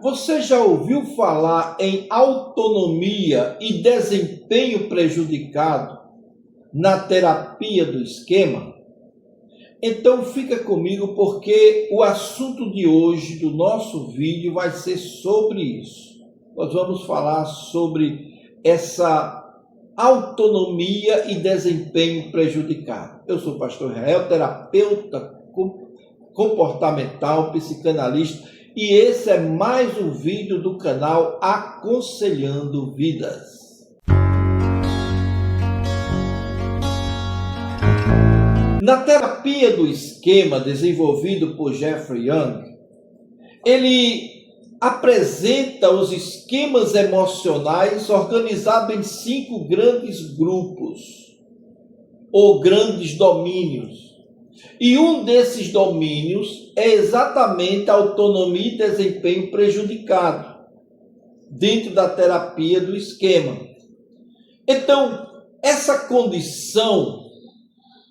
Você já ouviu falar em autonomia e desempenho prejudicado na terapia do esquema? Então fica comigo porque o assunto de hoje do nosso vídeo vai ser sobre isso. Nós vamos falar sobre essa autonomia e desempenho prejudicado. Eu sou o pastor Israel, terapeuta comportamental, psicanalista, e esse é mais um vídeo do canal Aconselhando Vidas. Na terapia do esquema desenvolvido por Jeffrey Young, ele apresenta os esquemas emocionais organizados em 5 grandes grupos ou grandes domínios. E um desses domínios é exatamente a autonomia e desempenho prejudicado dentro da terapia do esquema. Então, essa condição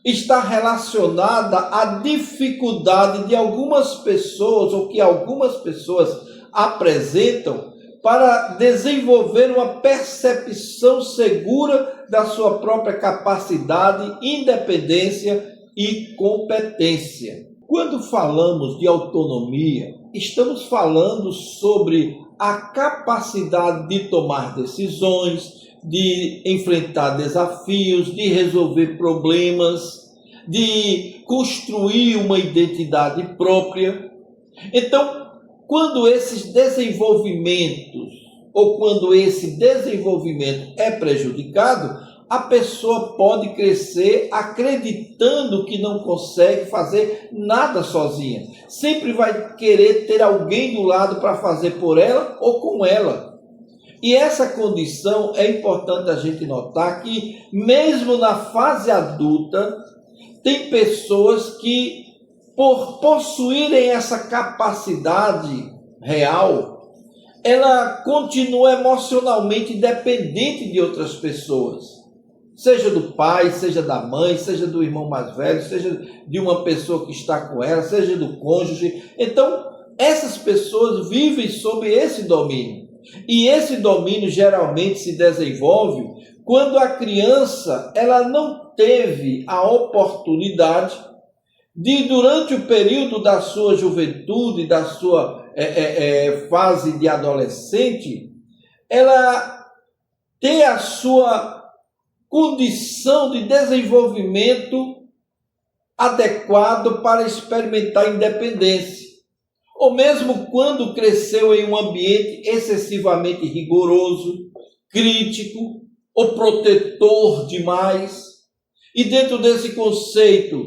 está relacionada à dificuldade de algumas pessoas, ou que algumas pessoas apresentam, para desenvolver uma percepção segura da sua própria capacidade, independência e competência. Quando falamos de autonomia, estamos falando sobre a capacidade de tomar decisões, de enfrentar desafios, de resolver problemas, de construir uma identidade própria. Então, quando esses desenvolvimentos, ou quando esse desenvolvimento é prejudicado, a pessoa pode crescer acreditando que não consegue fazer nada sozinha. Sempre vai querer ter alguém do lado para fazer por ela ou com ela. E essa condição é importante a gente notar que, mesmo na fase adulta, tem pessoas que, por possuírem essa capacidade real, ela continua emocionalmente dependente de outras pessoas. Seja do pai, seja da mãe, seja do irmão mais velho, seja de uma pessoa que está com ela, seja do cônjuge. Então, essas pessoas vivem sob esse domínio. E esse domínio geralmente se desenvolve quando a criança ela não teve a oportunidade de, durante o período da sua juventude, da sua fase de adolescente, ela ter a sua condição de desenvolvimento adequado para experimentar independência. Ou mesmo quando cresceu em um ambiente excessivamente rigoroso, crítico ou protetor demais. E dentro desse conceito,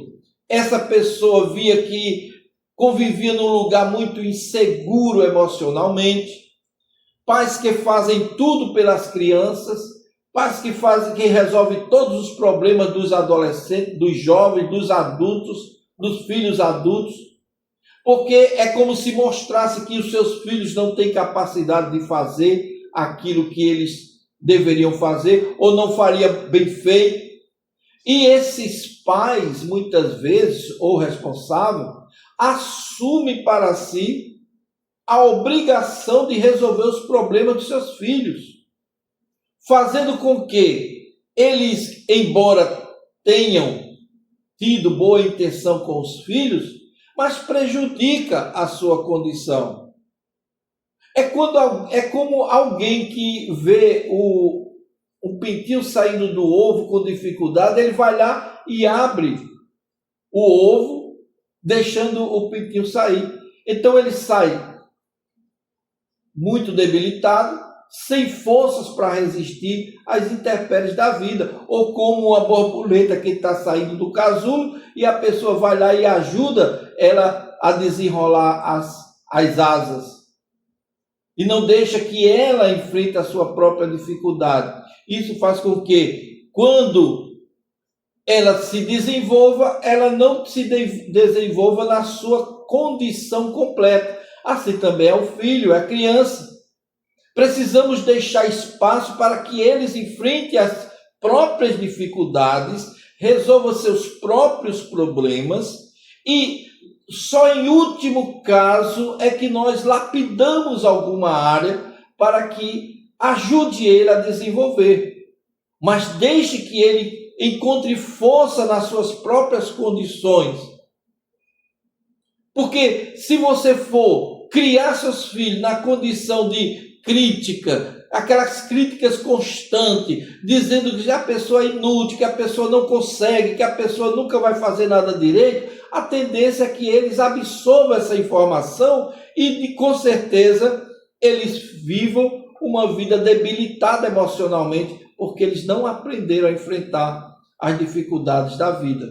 essa pessoa via que convivia num lugar muito inseguro emocionalmente, pais que fazem tudo pelas crianças, pais que resolvem todos os problemas dos adolescentes, dos jovens, dos adultos, dos filhos adultos, porque é como se mostrasse que os seus filhos não têm capacidade de fazer aquilo que eles deveriam fazer ou não faria bem feito. E esses pais, muitas vezes, ou responsáveis, assumem para si a obrigação de resolver os problemas dos seus filhos, fazendo com que eles, embora tenham tido boa intenção com os filhos, mas prejudica a sua condição. É como alguém que vê um pintinho saindo do ovo com dificuldade, ele vai lá e abre o ovo, deixando o pintinho sair. Então ele sai muito debilitado, sem forças para resistir às intempéries da vida, ou como uma borboleta que está saindo do casulo e a pessoa vai lá e ajuda ela a desenrolar as asas e não deixa que ela enfrente a sua própria dificuldade. Isso faz com que, quando ela se desenvolva, ela não se desenvolva na sua condição completa. Assim também é o filho, é a criança. Precisamos deixar espaço para que eles enfrentem as próprias dificuldades, resolvam seus próprios problemas e só em último caso é que nós lapidamos alguma área para que ajude ele a desenvolver. Mas desde que ele encontre força nas suas próprias condições. Porque se você for criar seus filhos na condição de crítica, aquelas críticas constantes, dizendo que a pessoa é inútil, que a pessoa não consegue, que a pessoa nunca vai fazer nada direito, a tendência é que eles absorvam essa informação e, com certeza, eles vivam uma vida debilitada emocionalmente, porque eles não aprenderam a enfrentar as dificuldades da vida.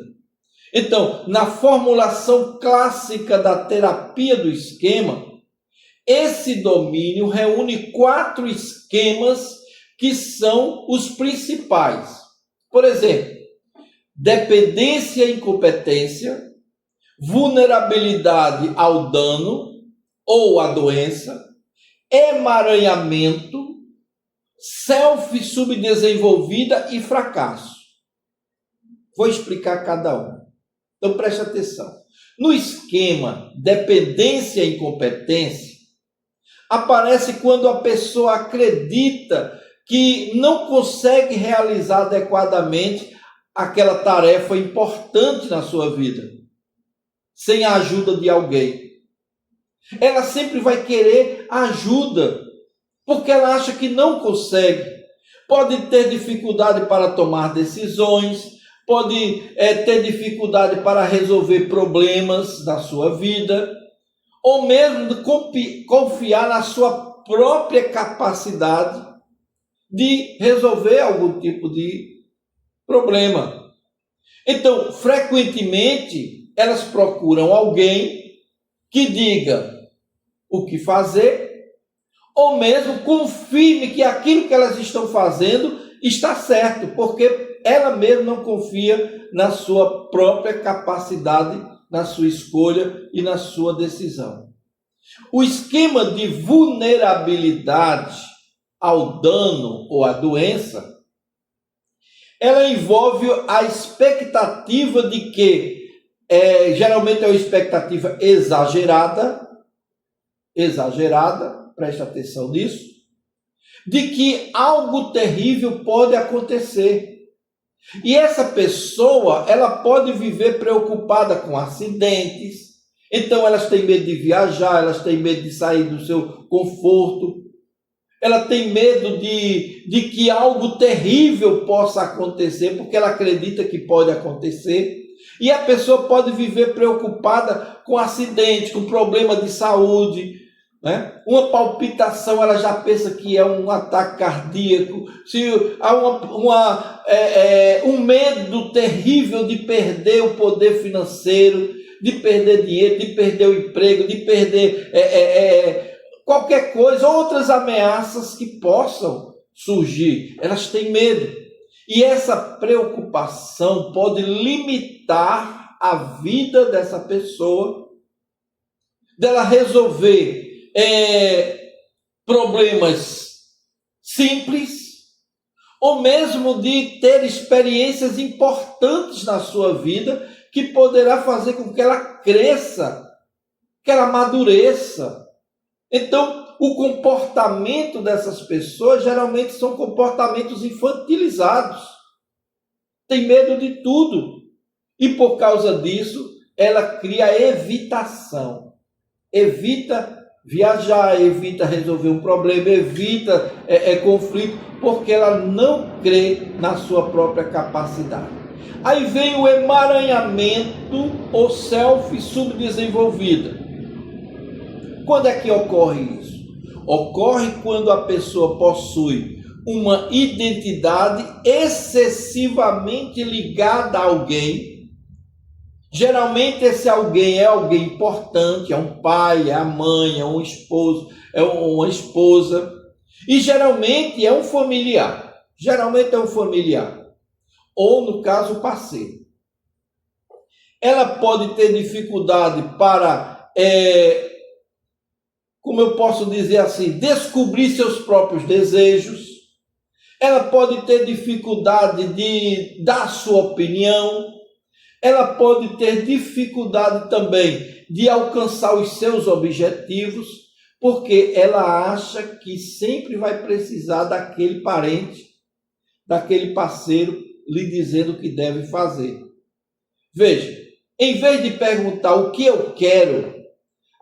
Então, na formulação clássica da terapia do esquema, esse domínio reúne 4 esquemas que são os principais. Por exemplo, dependência e incompetência, vulnerabilidade ao dano ou à doença, emaranhamento, self-subdesenvolvida e fracasso. Vou explicar cada um. Então preste atenção. No esquema dependência e incompetência, aparece quando a pessoa acredita que não consegue realizar adequadamente aquela tarefa importante na sua vida, sem a ajuda de alguém. Ela sempre vai querer ajuda, porque ela acha que não consegue. Pode ter dificuldade para tomar decisões, pode ter dificuldade para resolver problemas da sua vida, ou mesmo confiar na sua própria capacidade de resolver algum tipo de problema. Então, frequentemente, elas procuram alguém que diga o que fazer, ou mesmo confirme que aquilo que elas estão fazendo está certo, porque ela mesma não confia na sua própria capacidade, na sua escolha e na sua decisão. O esquema de vulnerabilidade ao dano ou à doença, ela envolve a expectativa de que, geralmente é uma expectativa exagerada, preste atenção nisso, de que algo terrível pode acontecer. E essa pessoa, ela pode viver preocupada com acidentes, então elas têm medo de viajar, elas têm medo de sair do seu conforto, ela tem medo de que algo terrível possa acontecer, porque ela acredita que pode acontecer. E a pessoa pode viver preocupada com acidente, com problema de saúde, né? Uma palpitação, ela já pensa que é um ataque cardíaco. Se há um medo terrível de perder o poder financeiro, de perder dinheiro, de perder o emprego, de perder qualquer coisa, outras ameaças que possam surgir. Elas têm medo. E essa preocupação pode limitar a vida dessa pessoa, dela resolver problemas simples, ou mesmo de ter experiências importantes na sua vida, que poderá fazer com que ela cresça, que ela amadureça. Então, o comportamento dessas pessoas geralmente são comportamentos infantilizados. Tem medo de tudo. E por causa disso, ela cria evitação. Evita viajar, evita resolver um problema, evita conflito, porque ela não crê na sua própria capacidade. Aí vem o emaranhamento ou self-subdesenvolvida. Quando é que ocorre isso? Ocorre quando a pessoa possui uma identidade excessivamente ligada a alguém. Geralmente esse alguém é alguém importante, é um pai, é a mãe, é um esposo, é uma esposa. E geralmente é um familiar. Ou, no caso, o parceiro. Ela pode ter dificuldade para, como eu posso dizer assim, descobrir seus próprios desejos. Ela pode ter dificuldade de dar sua opinião. Ela pode ter dificuldade também de alcançar os seus objetivos, porque ela acha que sempre vai precisar daquele parente, daquele parceiro lhe dizendo o que deve fazer. Veja, em vez de perguntar o que eu quero,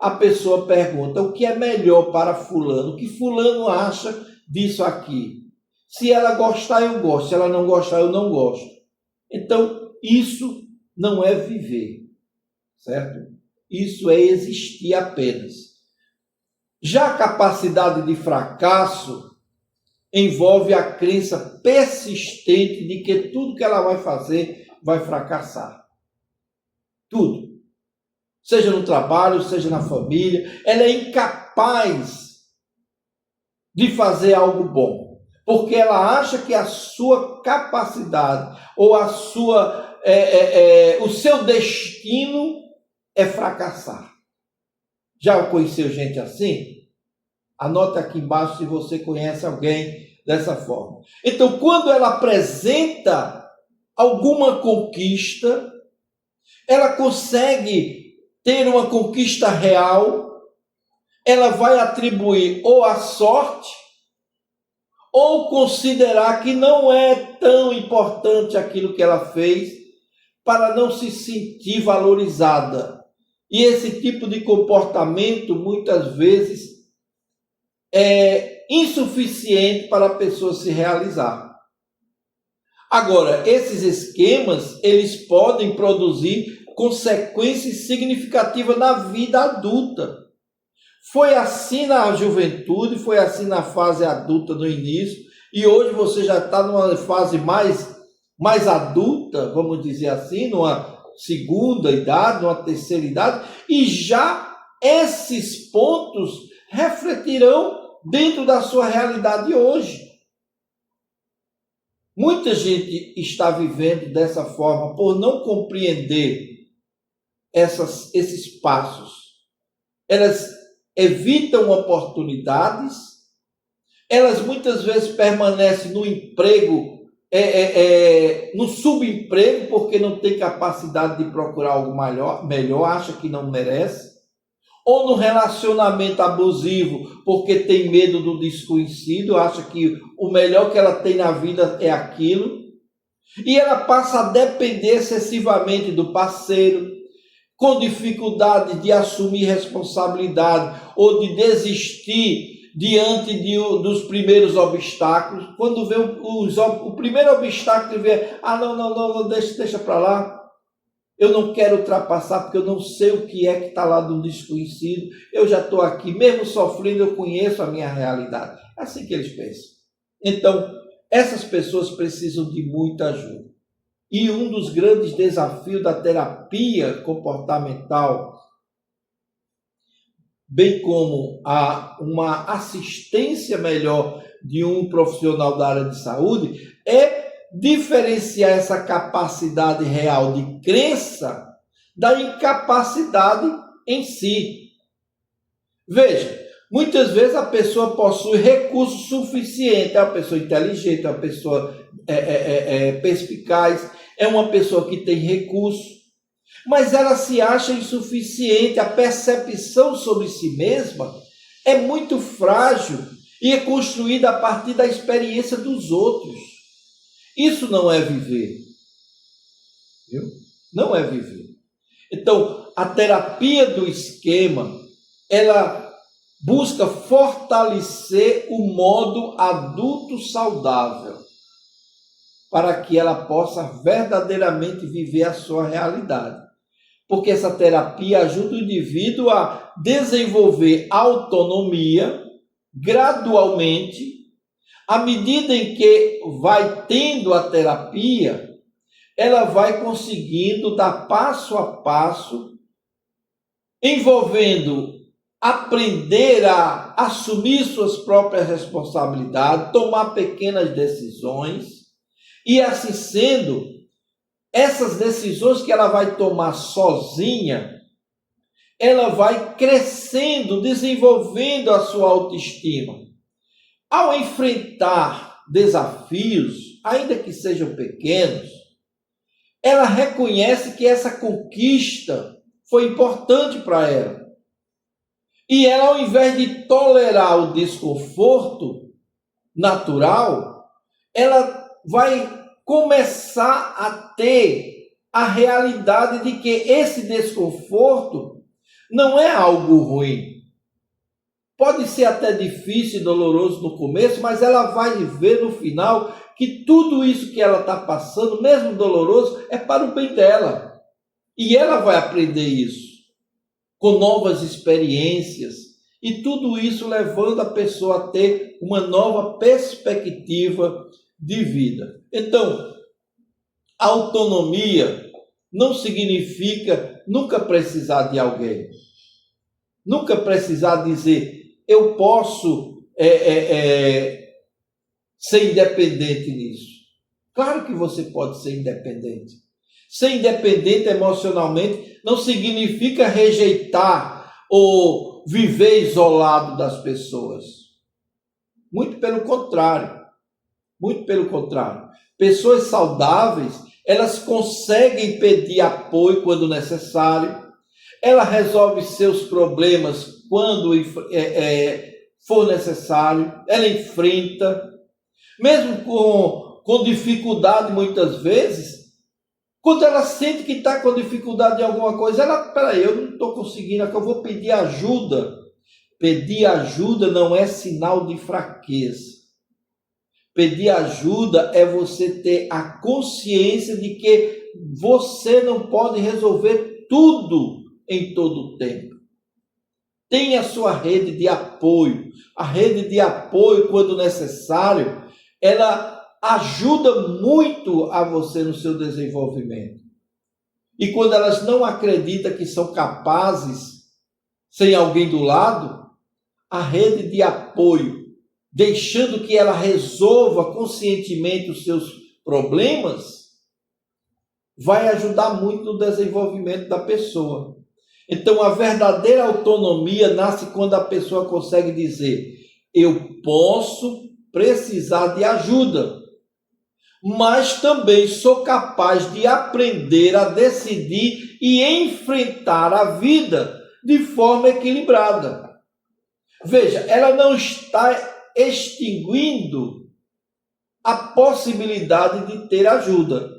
a pessoa pergunta o que é melhor para fulano, o que fulano acha disso aqui. Se ela gostar, eu gosto. Se ela não gostar, eu não gosto. Então, isso não é viver, certo? Isso é existir apenas. Já a capacidade de fracasso envolve a crença persistente de que tudo que ela vai fazer vai fracassar. Tudo. Seja no trabalho, seja na família, ela é incapaz de fazer algo bom, porque ela acha que a sua capacidade ou a sua, o seu destino é fracassar. Já conheceu gente assim? Anota aqui embaixo se você conhece alguém dessa forma. Então, quando ela apresenta alguma conquista, ela consegue ter uma conquista real, ela vai atribuir ou a sorte, ou considerar que não é tão importante aquilo que ela fez, para não se sentir valorizada. E esse tipo de comportamento, muitas vezes, é insuficiente para a pessoa se realizar. Agora, esses esquemas, eles podem produzir consequências significativas na vida adulta. Foi assim na juventude, foi assim na fase adulta no início, e hoje você já está numa fase mais adulta, vamos dizer assim, numa segunda idade, numa terceira idade, e já esses pontos refletirão dentro da sua realidade hoje. Muita gente está vivendo dessa forma por não compreender esses passos. Elas evitam oportunidades, elas muitas vezes permanecem no emprego, no subemprego, porque não tem capacidade de procurar algo melhor, acha que não merece, ou no relacionamento abusivo, porque tem medo do desconhecido, acha que o melhor que ela tem na vida é aquilo, e ela passa a depender excessivamente do parceiro, com dificuldade de assumir responsabilidade ou de desistir diante dos primeiros obstáculos. Quando vê o primeiro obstáculo, vê, não, deixa para lá. Eu não quero ultrapassar porque eu não sei o que é que está lá do desconhecido. Eu já estou aqui, mesmo sofrendo, eu conheço a minha realidade. É assim que eles pensam. Então, essas pessoas precisam de muita ajuda. E um dos grandes desafios da terapia comportamental, bem como uma assistência melhor de um profissional da área de saúde, é diferenciar essa capacidade real de crença da incapacidade em si. Veja, muitas vezes a pessoa possui recursos suficientes, é uma pessoa inteligente, é uma pessoa perspicaz, é uma pessoa que tem recursos, mas ela se acha insuficiente, a percepção sobre si mesma é muito frágil e é construída a partir da experiência dos outros. Isso não é viver, viu? Não é viver. Então, a terapia do esquema, ela busca fortalecer o modo adulto saudável, para que ela possa verdadeiramente viver a sua realidade. Porque essa terapia ajuda o indivíduo a desenvolver autonomia gradualmente. À medida em que vai tendo a terapia, ela vai conseguindo dar passo a passo, envolvendo aprender a assumir suas próprias responsabilidades, tomar pequenas decisões, e assim sendo, essas decisões que ela vai tomar sozinha, ela vai crescendo, desenvolvendo a sua autoestima. Ao enfrentar desafios, ainda que sejam pequenos, ela reconhece que essa conquista foi importante para ela. E ela, ao invés de tolerar o desconforto natural, ela vai começar a ter a realidade de que esse desconforto não é algo ruim. Pode ser até difícil e doloroso no começo, mas ela vai ver no final que tudo isso que ela está passando, mesmo doloroso, é para o bem dela. E ela vai aprender isso com novas experiências, e tudo isso levando a pessoa a ter uma nova perspectiva de vida. Então, autonomia não significa nunca precisar de alguém, nunca precisar dizer, eu posso ser independente nisso. Claro que você pode ser independente. Ser independente emocionalmente não significa rejeitar ou viver isolado das pessoas. Muito pelo contrário. Muito pelo contrário. Pessoas saudáveis, elas conseguem pedir apoio quando necessário. Ela resolve seus problemas quando for necessário. Ela enfrenta. Mesmo com dificuldade muitas vezes, quando ela sente que está com dificuldade em alguma coisa, peraí, eu não estou conseguindo, eu vou pedir ajuda. Pedir ajuda não é sinal de fraqueza. Pedir ajuda é você ter a consciência de que você não pode resolver tudo em todo o tempo. Tenha a sua rede de apoio. A rede de apoio, quando necessário, ela ajuda muito a você no seu desenvolvimento. E quando elas não acreditam que são capazes, sem alguém do lado, a rede de apoio, deixando que ela resolva conscientemente os seus problemas, vai ajudar muito no desenvolvimento da pessoa. Então, a verdadeira autonomia nasce quando a pessoa consegue dizer, eu posso precisar de ajuda, mas também sou capaz de aprender a decidir e enfrentar a vida de forma equilibrada. Veja, ela não está extinguindo a possibilidade de ter ajuda,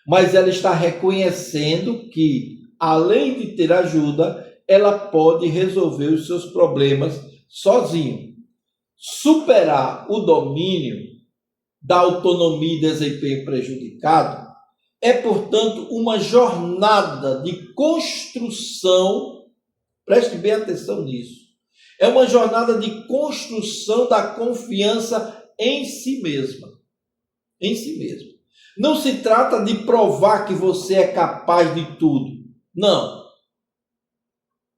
mas ela está reconhecendo que, além de ter ajuda, ela pode resolver os seus problemas sozinha. Superar o domínio da autonomia e desempenho prejudicado é, portanto, uma jornada de construção, preste bem atenção nisso, é uma jornada de construção da confiança em si mesma. Em si mesma. Não se trata de provar que você é capaz de tudo. Não.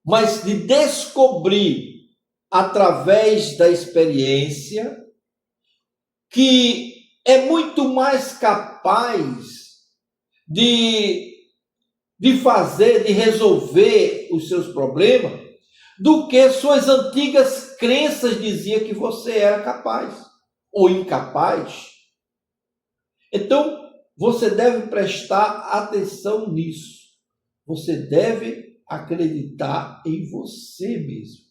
Mas de descobrir, através da experiência, que é muito mais capaz de fazer, de resolver os seus problemas, do que suas antigas crenças diziam que você era capaz ou incapaz. Então, você deve prestar atenção nisso. Você deve acreditar em você mesmo.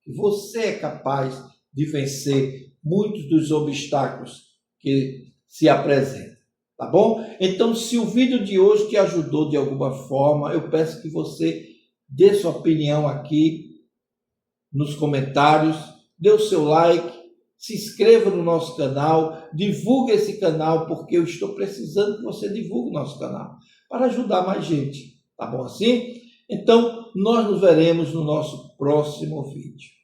Que você é capaz de vencer muitos dos obstáculos que se apresentam. Tá bom? Então, se o vídeo de hoje te ajudou de alguma forma, eu peço que você dê sua opinião aqui nos comentários, dê o seu like, se inscreva no nosso canal, divulgue esse canal, porque eu estou precisando que você divulgue o nosso canal, para ajudar mais gente. Tá bom assim? Então, nós nos veremos no nosso próximo vídeo.